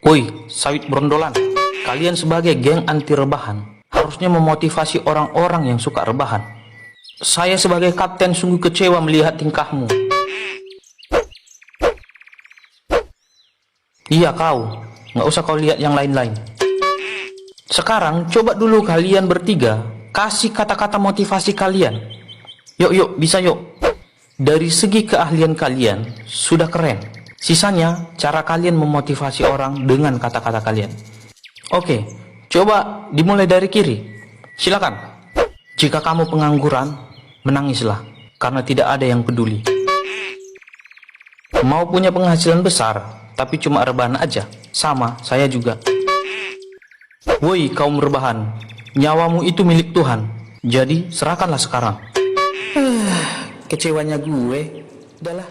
Woi, sawit brondolan. Kalian sebagai geng anti rebahan harusnya memotivasi orang-orang yang suka rebahan. Saya sebagai kapten sungguh kecewa melihat tingkahmu. Iya kau, nggak usah kau lihat yang lain-lain. Sekarang coba dulu kalian bertiga kasih kata-kata motivasi kalian. Yuk, bisa yuk. Dari segi keahlian kalian sudah keren. Sisanya cara kalian memotivasi orang dengan kata-kata kalian. Oke, coba dimulai dari kiri. Silakan. Jika kamu pengangguran, menangislah karena tidak ada yang peduli. Mau punya penghasilan besar, tapi cuma rebahan aja. Sama, saya juga. Woi kaum rebahan, nyawamu itu milik Tuhan. Jadi serahkanlah sekarang. Kecewanya gue. Udahlah.